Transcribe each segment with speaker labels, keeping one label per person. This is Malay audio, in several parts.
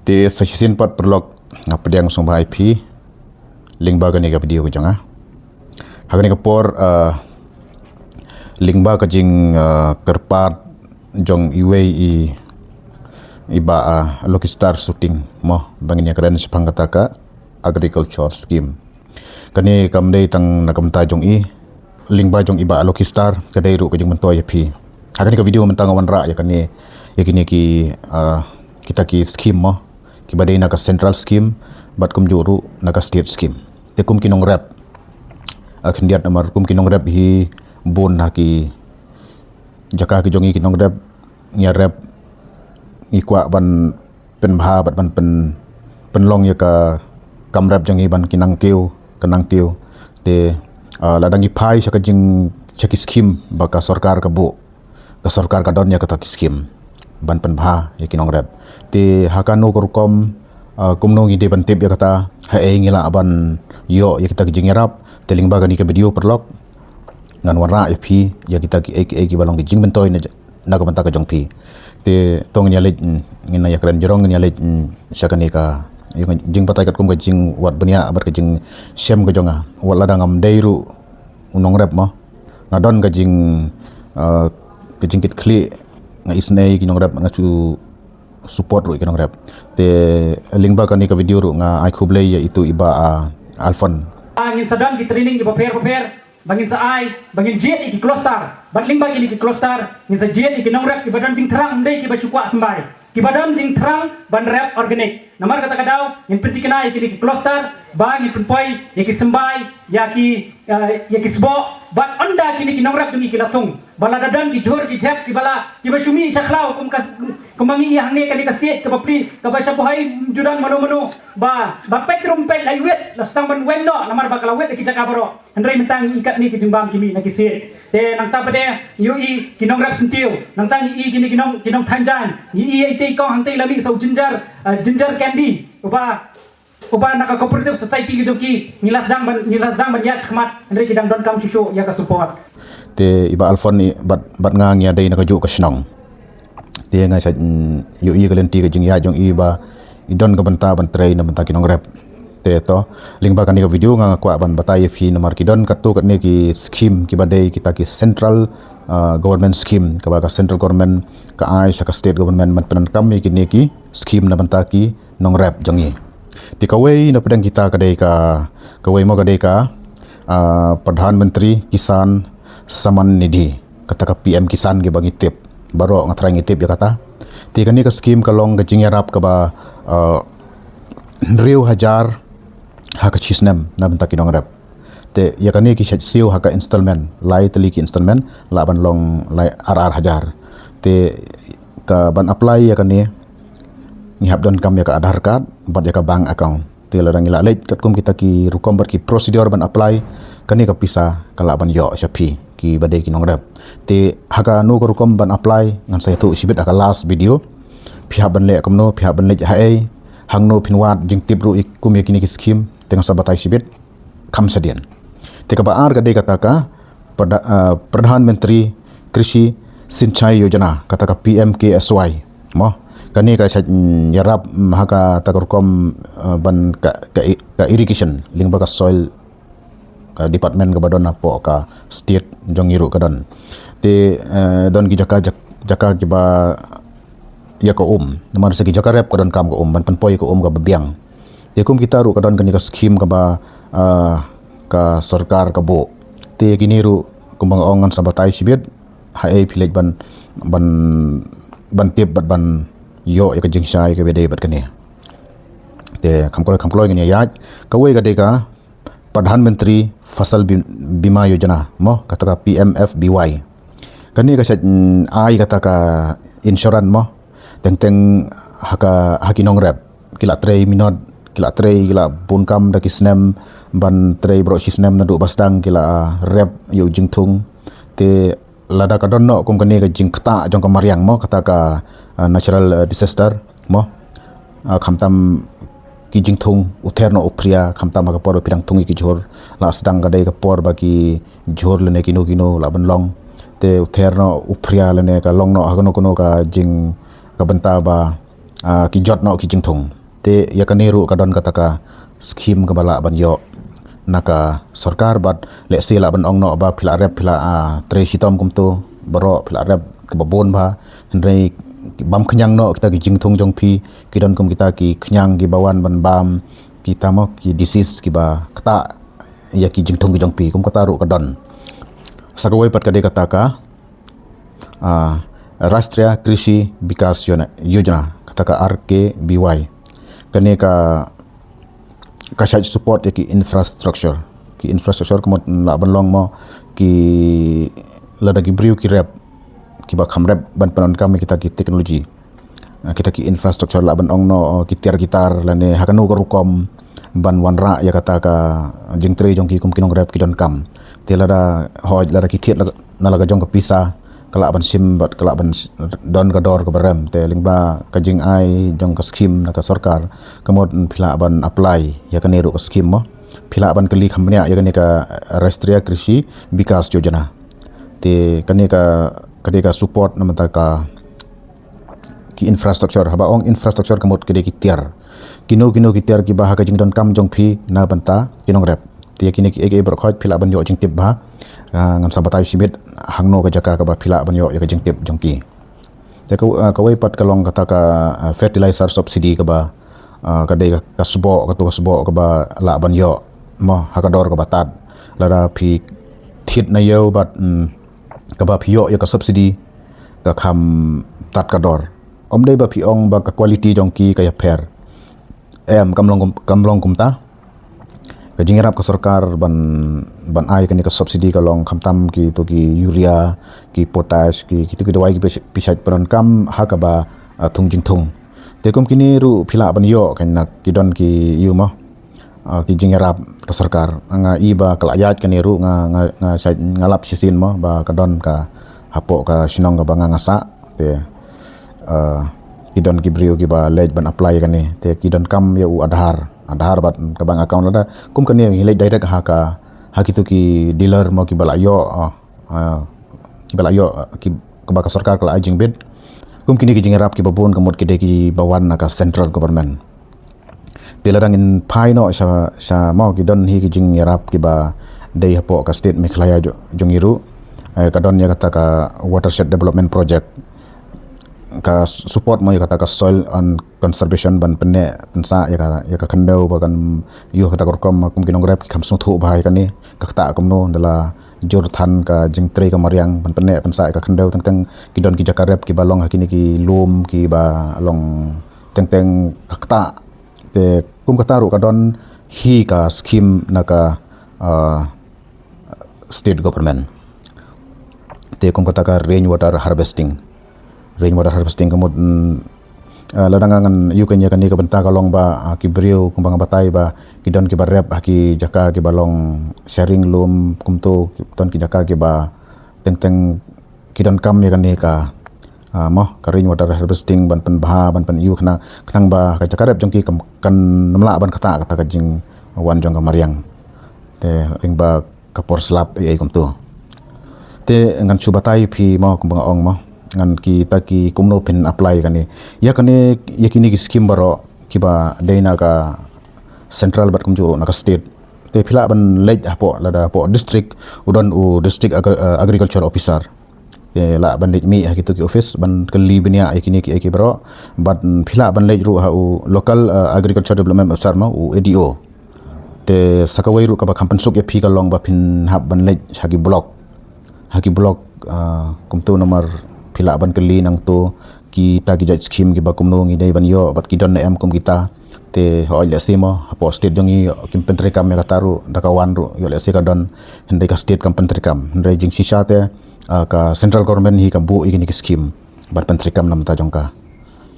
Speaker 1: Te sesisin pat perlok ngapediang song ba IP link ba gani ka video ko janga. Hagani ka por link ba ka jing kerpat jong UAE iba Lokistar shooting mo bangin ya karen sepang kata ka agriculture scheme. Kani kamdei tang nakamta jong link ba jong iba Lokistar kadai ru ka jing mentoy IP. Hagani ka video mentang awan ra ya kani yakini ki kita ki scheme mo kibadai naka central scheme bat kum juru naka state scheme te kum kinong rep akhniat namar kum kinong rep hi bon haki jaka ki jongi kinong rep nya rep ikwa ban pen bha bat ban penlong ya ka kam rep jongi ban kinang keu kenang keu te ladang i phai saka jing chaki scheme baka sarkar ka bo ka sarkar ka don ya ka scheme ban pen bha ya kinong rep te hakano korkom kumno ngide ban tip ya kata ha ngila aban yo ya kita jing yarap teling baga ni ka video perlok ngan warna ip ya kita ki balong jing bentoy na ka banta ka jong pi te tong nyalit ngina ya kran jorong nyalit sakani ka jing patai kat kum ka jing wat bania abar ka jing sem ka jonga wala dangam deiru unong rep mo ngadon ka jing kit kli nga isnay kinong rap nga su support ru kinong rap te link ba kani ka video ru nga ay kublay ya itu iba alfon
Speaker 2: angin sadan ki training ki prepare bangin sa ay bangin jet ki cluster batling ba ki cluster ngin sa jet ki kinong rap ibadan jing terang ndai ki ba sukwa sembay ki badam jing terang ban rap organic namar kata kadaw ngin penti kana ki cluster ba ngin penpoy ya ki sembay ya ki sbo bat anda kini kinong rap tungi kilatung bala dadang ki jor ki jap ki bala ki basumi sakhlaw kumangi hang ne kani kasit ka papri ka ba sabuhay judan mano ba petrum pet laiwet lastang ban wendo namar ba kalawet ki jakabaro andrai mentang ikat ni ki jimbang kimi na kisit te nang tapade yui kinong rap sentiu nang tang kini kinong tanjan i ite ko hang te lami so ginger candy uba naka cooperative society ki joki nilas dang ban ya chkhmat andre ki dang don kam susu ya ka support
Speaker 1: te iba alfon ni bat ngang ya dai naka ju ka snong te nga sa yu i kalenti ka jing ya jong iba idon ka banta ban tray na banta kinong rep te to ling ba kani ka video nga kwa ban batay fi namar ki don katu katne ki scheme ki badai kita ki central government scheme ka ba ka central government ka ai sa ka state government man penan kam ki ne ki scheme na banta ki nong rep jongi di kawai na pedang kita kadai ka kawai mo kadai ka Pradhan Menteri Kisan Saman Nidhi kata ka PM Kisan ge bagi tip baro ngatrang tip ya kata ti kani ka scheme kalong ka jingyarap ka ba riu hajar ha ka chisnem na benta kinong rep te ya kani ki siu ha ka installment lai teli ki installment laban long lai hajar te ka ban apply ya kani ngihap don kam ya ka Aadhaar card bat ya ka bank account te ladang ila late kat kum kita ki rukom ber ki procedure ban apply kani ka pisa kala ban yo shapi ki badai ki nong rep te haka nu ko rukom ban apply ngan sai tu sibit aka last video pihak ban le kamno pihak ban le hae hangno pinwat jing tibru ikum ya kini ki scheme tengah sabatai sibit kam sadian te ka baar ka de kata ka Pradhan Menteri Krishi Sinchai Yojana kata ka PMKSY mo kani ka yarap mahaka takurkom ban ka irrigation ling baka soil ka department ka badon po ka state jong iru ka don te don ki jaka ki ba ya ko namar sa ki jaka rep ka don kam ko ban panpoy ko ka babiang te kum kita ru ka don kani ka scheme ka ba ka sarkar ka bo te kiniru kumbang ongan sa batay sibit hae village ban tip ban yo ya jing sai ke bede bat kani te kamkol ngani ya kawai ka de ka Pradhan Menteri Fasal Bima Yojana mo kata ka PMFBY kani ka ai kata ka insurance mo teng hakinong rep kila tray minod kila bunkam da kisnem ban tray bro sisnem na du bastang kila rep yo jingtung te lada ka don no kum kani ka jing kta jong ka mariang mo kata ka natural disaster mo khamtam ki jingthung utherno upria khamtam ka por pirang thungi ki jhor la sedang ka dai ka por bagi jhor lene kino la ban long te utherno upria lene ka long no hagno kono ka jing ka banta ba ki jot no ki jingthung te ya kaniru kadon kataka skim ka bala ban yo naka sarkar bat le sila ban ong no ba phila rep phila tre sitom kum tu baro phila rep ke babon ba hendrei bam khnyang no kita ki jingthung jong phi kidon kum kita ki khnyang ki bawan ban bam kita mo ki disease ki ba kata ya ki jingthung ki jong pi kum kata ru kadon sagawai pat kade kata ka Rashtriya Krishi Vikas Yojana kata ka RKBY kane ka kasaj support ki infrastructure kemot laban long mo ki lada ki briu ki rep ki ba kham rep ban panon kami kita ki teknologi kita ki infrastructure laban ong no ki tiar gitar lane hakanu ko rukom ban wanra ya kata ka jingtre jong ki kum kinong rep ki don kam te lada hoj lada ki thiet na laga jong ka pisa kala ban sim bat kala ban don ka dor ka barem te lingba ka jing ai jong ka scheme na ka sarkar kamot phila ban apply ya ka neru ka scheme mo phila ban kali khamnya ya ka Rashtriya Krishi Vikas Yojana te kane ka support na mata ka ki infrastructure haba ong infrastructure kamot kede ki tiar kino ki tiar ki bah ka jing don kam jong phi na banta kinong rep te kini ki ege bro khoj phila ban yo jing tip ba ngam sabatai simit hangno ka jaka ka ba phila ban yo ya ka jing tip jong ki te ka wai pat kalong kata ka fertilizer subsidy ka ba ka de ka subo ka ba la ban yo mo hakador ka batat lara phi thit na yo bat ka ba phi yo ya ka subsidy ka kham tat ka dor om dei ba phi ong ba ka quality jong ki ka ya pher kamlong kumta ka jingrap ka sarkar ban ai ka ni ka subsidy ka long khamtam ki to ki urea ki potash ki to ki dawai ki pisat paron kam ha ka ba thung jingthung te kom kini ru phila ban yo kan nak ki don ki yu mo ki jingrap ka sarkar nga iba kala yat ka ni ru nga ngalap sisin mo ba ka don ka hapo ka sinong ka ba nga ngasa te ki don ki brio ki ba lej ban apply ka ni te ki don kam ya u adhar bat ka bang account lada kum kan ni lej direct ha kitu ki dealer mo ki bala yo ki ka sarkar kala ajing bid kum kini ki jingrap ki babon kamot ki de ki bawan na ka central government dealer in pai no sa mo ki don hi ki jingrap ki ba dei hapo ka state Meghalaya jongiru ka don ya kata ka watershed development project ka support mo ya kata ka soil and conservation ban penne pensa ya ka khandau ba kan yo kata korkom kum kinong rep kham sung thu bhai kan ni ka ta kum no dala jor than ka jingtre ka mariang ban penne pensa ka khandau teng kidon ki jaka rep ki balong hakini ki lum ki ba long teng ka ta te kum ka taru ka don hi ka scheme na ka state government te kum ka ta ka rainwater harvesting kamot ladangan yukan yakan ni ka benta kalong ba ki brio kumbang batai ba kidon ki barep ki jaka ki balong sharing lum kumto ton ki jaka ki ba teng kidon kam yakan ni ka mo karing water harvesting ban pen yu khnang ba ka jaka rep jong ki kan namla ban kata ka jing wan jong ka mariang te ling ba kapor slap ai kumto te ngan chu batai phi mo kumbang ong mo ngan kita ki kumno pin apply kani ya kini ki scheme baro kiba deina ka central bat kumjuro na ka state te phila ban lej hapo lada po district udon district agriculture officer te la ban lej mi hakitu ki office ban kali benia kini ki baro bat phila ban lej ru ha local agriculture development officer ma ADO te sakawai ru ka ba kampan suk ya phi ka long ba pin hab ban lej hagi block kumtu nomor phila ban kali nang to ki ta ki judge scheme ki ba kumno ngi dai ban yo bat ki don em kum kita te ho le simo hapo state jongi kim pentri kam ya taru dakawan ru yo le se ka don hende ka state kam pentri kam hende jing sisa te ka central government hi ka bu igini ki scheme bat pentri kam nam ta jong ka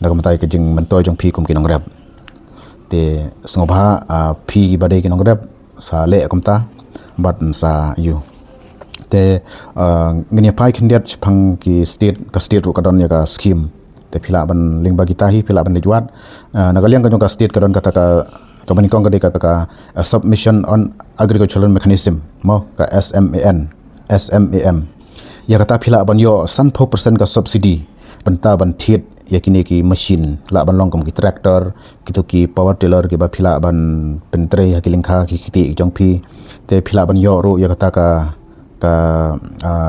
Speaker 1: daga matai ke jing mento jong phi kum ki nong rep te sngobha phi ki badai ki nong rep sa le kum ta bat sa yu te ngini pai khindiat phang ki state ru kadon ya ka scheme te phila ban lingba kita hi phila ban lejwat nagaliang ka jong ka state kadon kata ka bani kong ka kata ka submission on agricultural mechanism mo ka SMAM ya kata phila ban yo 100% ka subsidy banta ban thiet yakini ki mesin la ban long kum ki tractor kitu ki power tiller ki ba phila ban pentre ha ki lingkha ki khiti jong phi te phila ban yo ru ya kata ka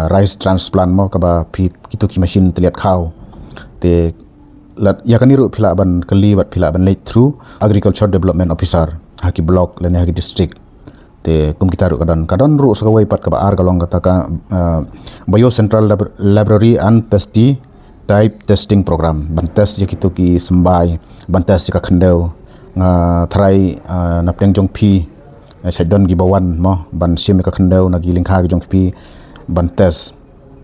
Speaker 1: rice transplant mo ka ba phi kitu ki mesin teliat khau te lat ya kaniru phila ban kali bat phila ban late through agriculture development officer ha ki block lene ha ki district te kum kita ru kadon ru sakawai pat ka ba ar kalong kata ka bio central library and pesticide type testing program ban test je kitu ki sembai ban test ka khandeu nga thrai napteng jong phi saidon gi bawan mo ban sim ka khandeu na gi lingkha gi jong phi ban test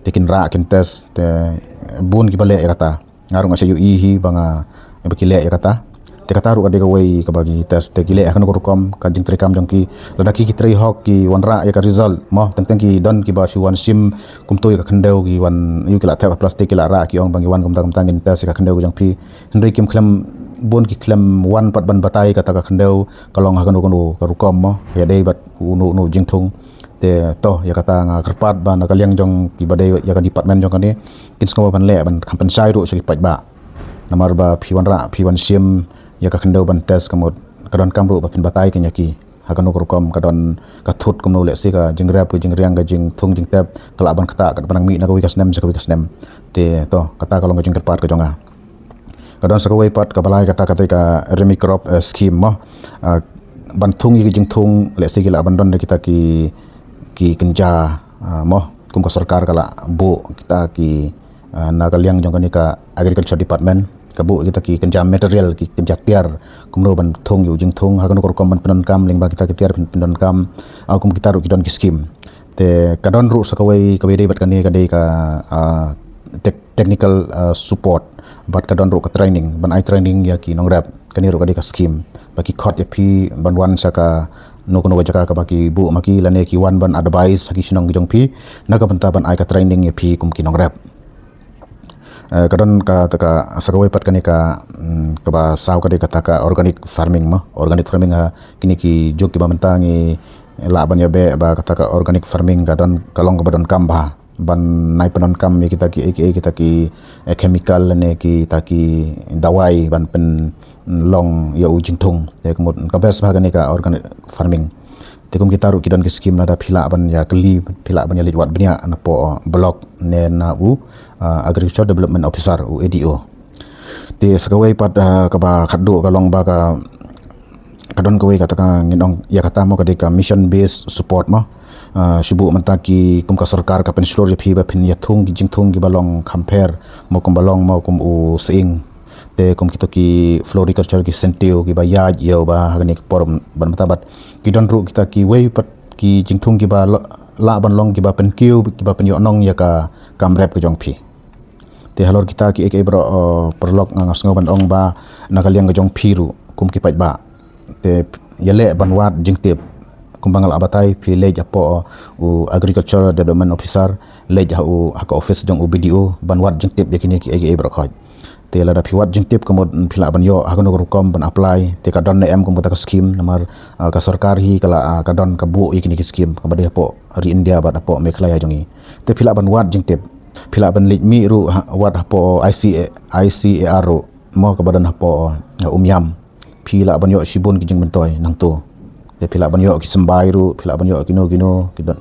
Speaker 1: tekin ra kin test te bun gi bale kata ngarung asa yu hi banga ebekile kata te kata ru kadega wei ka bagi test te gile akan korukom kan jing trekam jong ki ladaki ki tri hok ki wanra ya ka result mo teng ki don ki ba shuan sim kum to ka khandeu gi wan yu kila thap plastic kila ra ki ong bangi wan kum ta ngin test ka khandeu jong phi henry kim khlem bon ki khlem wan pat ban batai ka ta ka khandeu kalong ha kono ka rukom mo ya dei bat nu jing thung te to ya kata nga kerpat ban ka liang jong ki badai ya ka department jong kani kin sko ban le ban compensate ru segi pat ba namar ba phiwan ra phiwan sim ya ka khandeu ban test kamot kadon kamru ba pin batai kan yaki hakan ukur kom kadon kathut kumno le se ka jingrap jingriang ga jing thung jing tap kala ban kata kad banang mi na ka wikas nem jaka wikas nem te to kata kalong ga jing kerpat ka jonga kadon sakawai pat ka balai kata ka remi crop scheme mo ban thung yi jing thung le se gila ban don kita ki kenja mo kum ka sarkar kala bu kita ki nagaliang jong kani ka agriculture department kabu kita ki kenja material ki kenja tiar kumno ban thong yu jing thong hakan ko kom ban penon kam lingba kita ki tiar penon kam akum kita ru kidon ki scheme te kadon ru sakawai dei bat kani ka dei ka technical support bat kadon ru ka training ban ai training ya ki nongrap kani ru ka dei ka scheme baki khot ya phi ban wan saka no kono wajaka ka baki bu maki lane ki wan ban advice haki sinong jong phi naga banta ban ai ka training ya phi kum ki nongrap kadon ka taka sakawai pat kani ka ba saw ka de kata ka organic farming ha kini ki jok ki ba mentangi la ban ya be ba kata ka organic farming kadon kalong ka badon kam ba ban nai penon kam kita ki chemical ne ki taki dawai ban pen long ya ujing thung te kemut ka best ba kani ka organic farming tekum kita ru kidon ki scheme nada phila ban ya keli phila ban ya liwat bnia na po block ne na agriculture development officer ADO te sakawai pat ka ba khaddo ka long ba ka kadon kawai kata ka nginong ya kata mo kadika mission based support mo shibu mantaki kum ka sarkar ka penslor je phi ba phin ya thung gi jing thung gi balong compare mo kum balong mo kum u seing te kum kita ki floriculture ki sentio ki ba ya yo ba hagani por ban matabat ki don ru kita ki wei pat ki jingthung ki ba la ban long ki ba pen kiu ki ba pen yo nong ya ka kamrep ki jong phi te halor kita ki ek bro perlok ngas ngoban ong ba nakaliang ki jong phi ru kum ki pat ba te yale ban wat jingtep kum bangal abatai phi le ja po agriculture development officer le ja ka office jong BDO ban wat jingtep yakini ki ek bro khoj te lada phiwat jingtip komod phila ban yo hagon kom ban apply te ka don em kom ka scheme namar ka sarkar hi kala ka don ka bu ikini ki scheme ka bade po ri India bat po mekhlaya jongi te phila ban wat jingtip phila ban lit mi ru wat po ICAR ru mo ka badan po umyam phila ban yo sibun ki jing bentoy nang to te phila ban yo ki sembai ru phila ban yo kino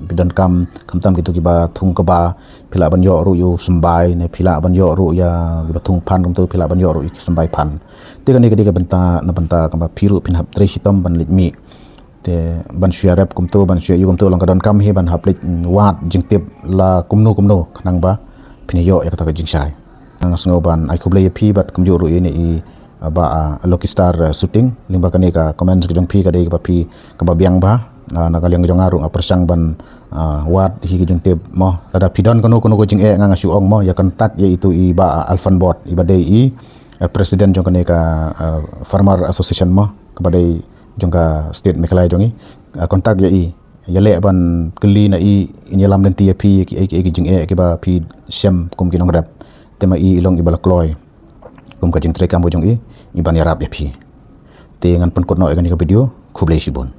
Speaker 1: bidan kam tam gitu ki ba thung ka ba phila ban yo ru yu sembai ne phila ban yo ru ya ki ba thung phan kum to phila ban yo ru ki sembai phan te kani ka benta na benta ka ba phiru pin hap tre sitom ban lit mi te ban shia rap kum to ban shia yu kum to lang ka don kam he ban hap lit wat jingtip la kumno khnang ba pin yo ya ka jing sai nang sngo ban ai kuble phi bat kum yo ru ini i ba Lucky Star shooting lingba kani ka comments ki jong phi ka dei ka phi ka ba biang ba na kaliang jong aru persang ban wat hi ki jong tep mo ada pidon kono ko jing nga su ong mo ya kan tak ya itu i ba alfan bot i ba dei i president jong kani ka farmer association mo ka ba dei jong ka state mekalai jongi kontak ya i ya le ban keli na i inyalam den ti ya phi ki jing ki ba phi sem kum ki nong rap tema i long i bala kloy kum ka jing tre kam bojong i ban yarap ya phi te ngan pon kot no ka video khublei sibon